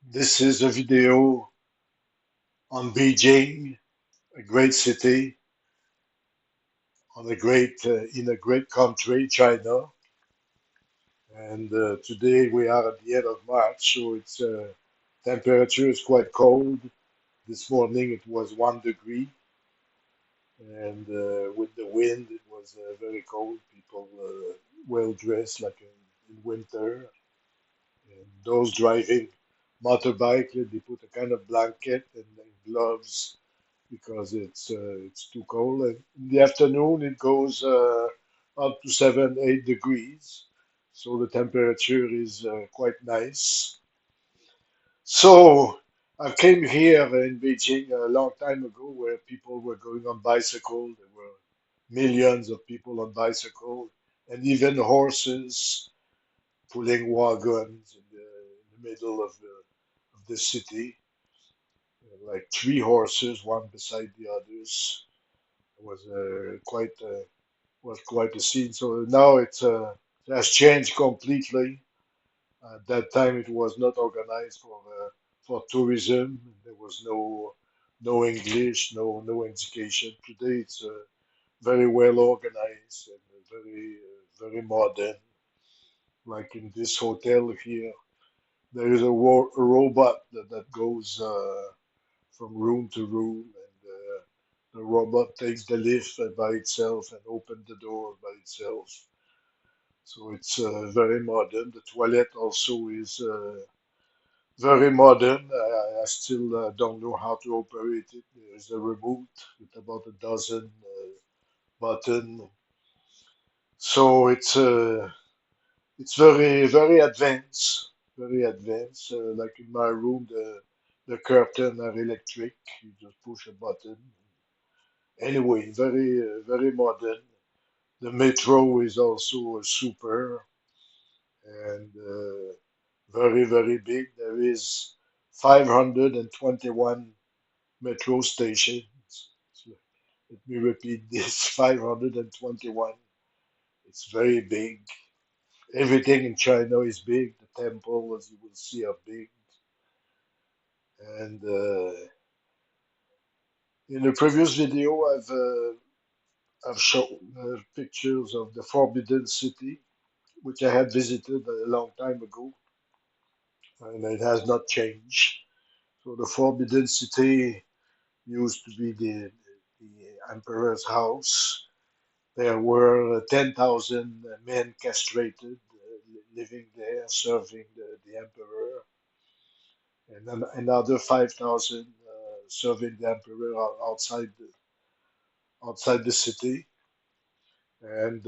This is a video on Beijing, a great city, on a great in a great country, China. And today we are at the end of March, so it's temperature is quite cold. This morning it was 1 degree, and with the wind it was very cold. People well dressed like in winter. And those driving motorbike, they put a kind of blanket and gloves because it's too cold. And in the afternoon, it goes up to 7, 8 degrees, so the temperature is quite nice. So I came here in Beijing a long time ago, where people were going on bicycle. There were millions of people on bicycle, and even horses pulling wagons in the middle of the city, like three horses, one beside the others. It was quite a scene. So now it has changed completely. At that time, it was not organized for tourism. There was no English, no education. Today, it's very well organized and very modern. Like in this hotel here, there is a robot that goes from room to room, and the robot takes the lift by itself and opens the door by itself. So it's very modern. The toilet also is very modern. I still don't know how to operate it. There is a remote with about a dozen button. So it's very advanced, very advanced. Like in my room, the curtain are electric. You just push a button. Anyway, very modern. The metro is also super and very big. There is 521 metro stations. So let me repeat this: 521. It's very big. Everything in China is big. The temple, as you will see, are big. And in the previous video, I've shown pictures of the Forbidden City, which I had visited a long time ago, and it has not changed. So the Forbidden City used to be the emperor's house. There were 10,000 men castrated living there, serving the emperor, and then another 5,000 serving the emperor outside the city, and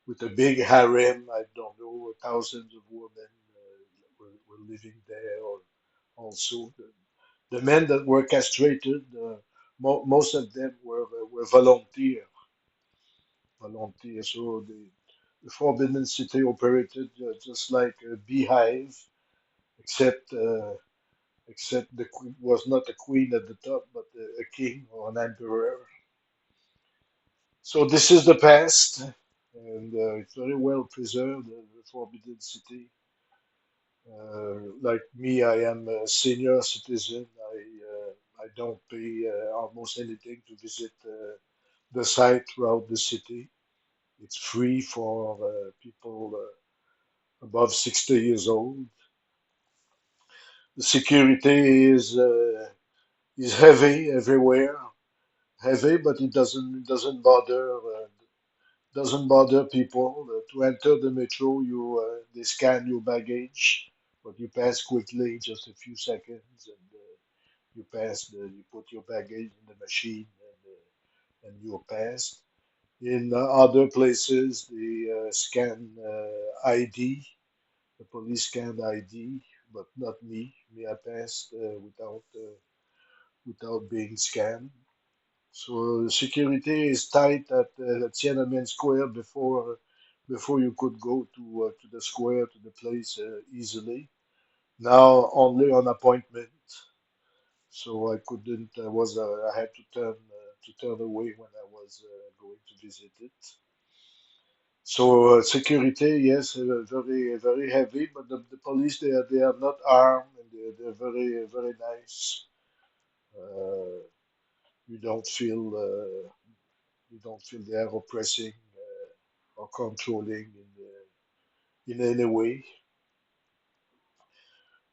with a big harem. I don't know, thousands of women were living there, or also the men that were castrated. Most of them were volunteers. So the Forbidden City operated just like a beehive, except the queen was not a queen at the top, but a king or an emperor. So this is the past, and it's very well preserved. The Forbidden City. Like me, I am a senior citizen. I don't pay almost anything to visit the site throughout the city. It's free for people above 60 years old. The security is heavy everywhere, heavy, but it doesn't bother people. To enter the metro, you they scan your baggage, but you pass quickly, just a few seconds, and you put your baggage in the machine, and you're passed. In other places, they scan ID, the police scanned ID, but not me. Me, I passed without being scanned. So the security is tight at Tiananmen Square before you could go to the square, to the place easily. Now only on appointment. So I couldn't. I had to turn away when I was going to visit it. So security, yes, very heavy, but the police they are not armed, and they're very nice. Uh, you don't feel you don't feel they are oppressing or controlling in any way.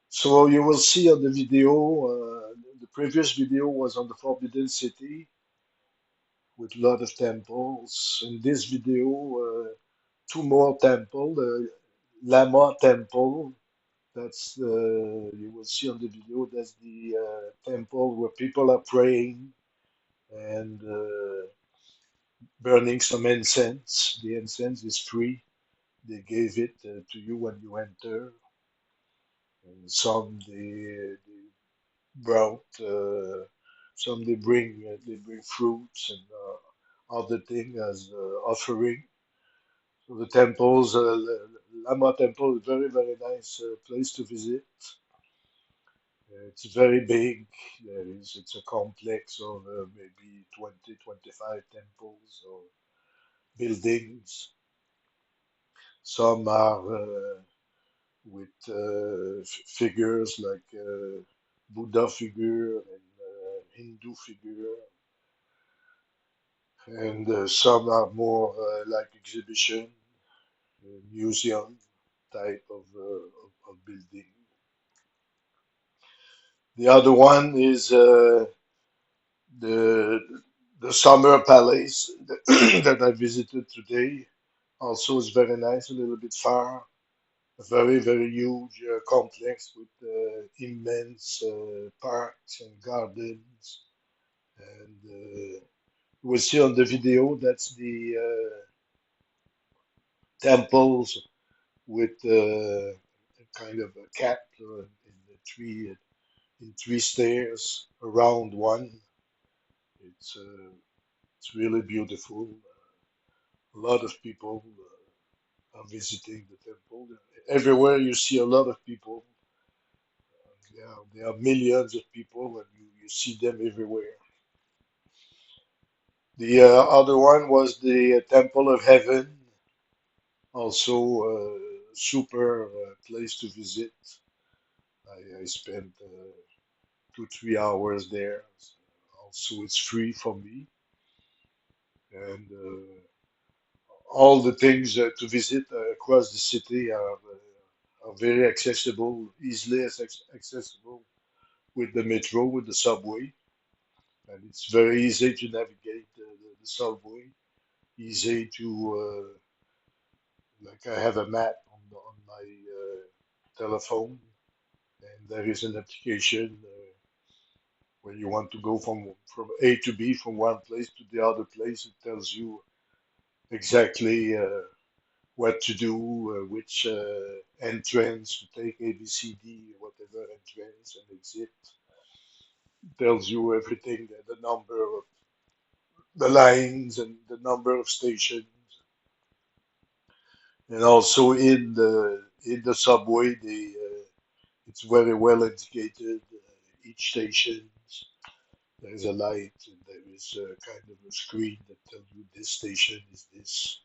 So you will see on the video, the previous video was on the Forbidden City with a lot of temples. In this video, two more temples, the Lama Temple. That's you will see on the video. That's the temple where people are praying and burning some incense. The incense is free. They gave it to you when you enter. And some they brought, some they bring fruits and other thing as offering. So the temples, Lama Temple is very nice place to visit. It's very big. It's a complex of maybe 20, 25 temples or buildings. Some are with figures like Buddha figure and Hindu figure, and some are more like exhibition, museum type of building. The other one is the the summer palace that I visited today. Also, is very nice, a little bit far. A very huge complex with immense parks and gardens. And you will see on the video that's the temples with a kind of a cap in the in three stairs around one. It's uh, it's really beautiful. A lot of people are visiting the temple. Everywhere you see a lot of people. There are millions of people, and you see them everywhere. The other one was the Temple of Heaven, also super place to visit. I spent 2, 3 hours there. Also, it's free for me, and all the things to visit across the city are very accessible, easily accessible with the metro, with the subway, and it's very easy to navigate the subway. Easy to like I have a map on my telephone, and there is an application when you want to go from A to B from one place to the other place. It tells you exactly what to do, which entrance to take, A, B, C, D, whatever entrance and exit. Tells you everything, the number of the lines and the number of stations, and also in the subway, it's very well indicated. Each station there is a light and there is a kind of a screen that tells you this station is this,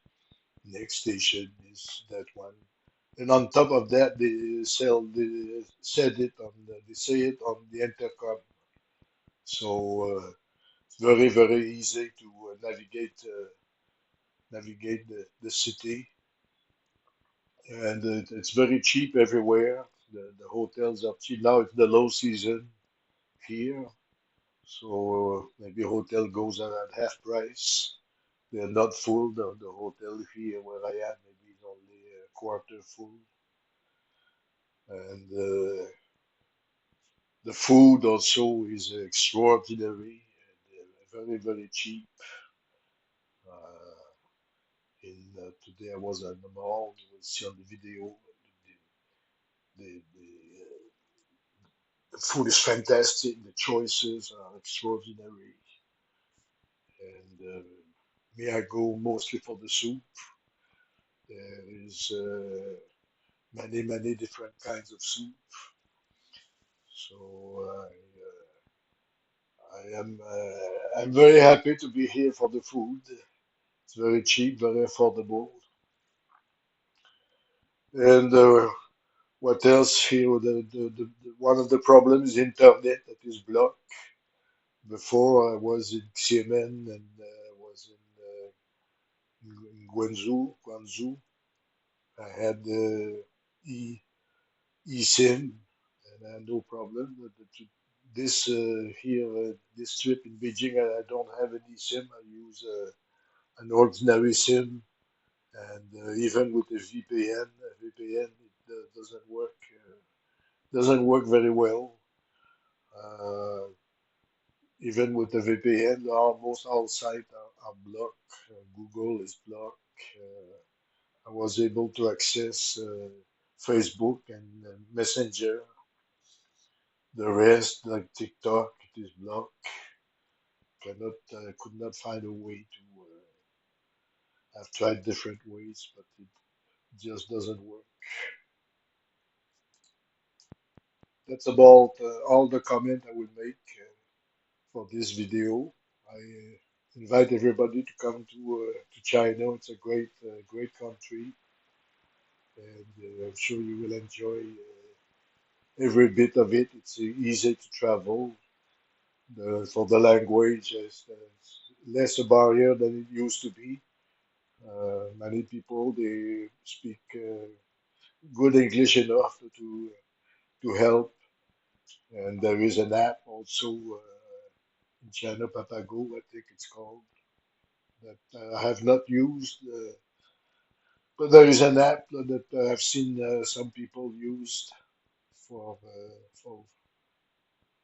next station is that one. And on top of that, they said it on they say it on the intercom. So it's very easy to navigate the city, and it's very cheap everywhere. The hotels are cheap now. It's the low season here, so maybe hotel goes at half price. They're not full. The hotel here where I am maybe is only a quarter full, and the food also is extraordinary and very cheap. Uh, today I was at the mall. You will see on the video. The food is fantastic. The choices are extraordinary, and me, I go mostly for the soup. There is many different kinds of soup. So I'm very happy to be here for the food. It's very cheap, very affordable, and What else here? One of the problems is internet that is blocked. Before I was in Xiamen and was in Guangzhou. I had e eSIM and I had no problem. But this here, this trip in Beijing, I don't have an eSIM. I use an ordinary SIM, and even with the VPN, it doesn't work very well. Uh, Even with the VPN, almost all sites are blocked. Google is blocked. I was able to access Facebook and Messenger. The rest, like TikTok, it is blocked. Could not find a way to. I've tried different ways, but it just doesn't work. That's about all the comment I will make for this video. I invite everybody to come to China. It's a great country, and I'm sure you will enjoy every bit of it. It's easy to travel. For the language, it's less a barrier than it used to be. Many people they speak good English enough to help, and there is an app also in China, Papago, I think it's called, that I have not used, but there is an app that I've seen some people use for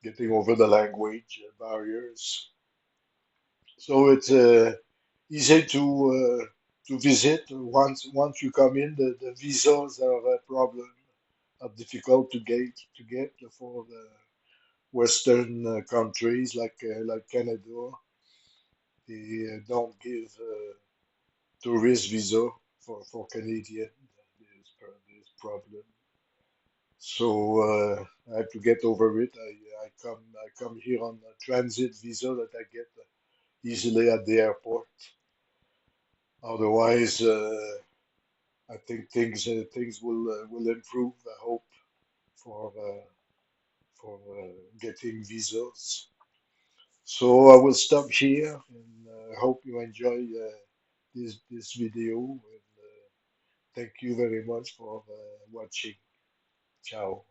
getting over the language barriers. So it's easy to visit. Once you come in, the visas are a problem, are difficult to get for the Western countries like Canada. They don't give tourist visa for Canadian. There's problem. So I have to get over it. I come here on a transit visa that I get easily at the airport. Otherwise, I think things will improve. I hope for getting visas. So I will stop here, and I hope you enjoy this video. And thank you very much for watching. Ciao.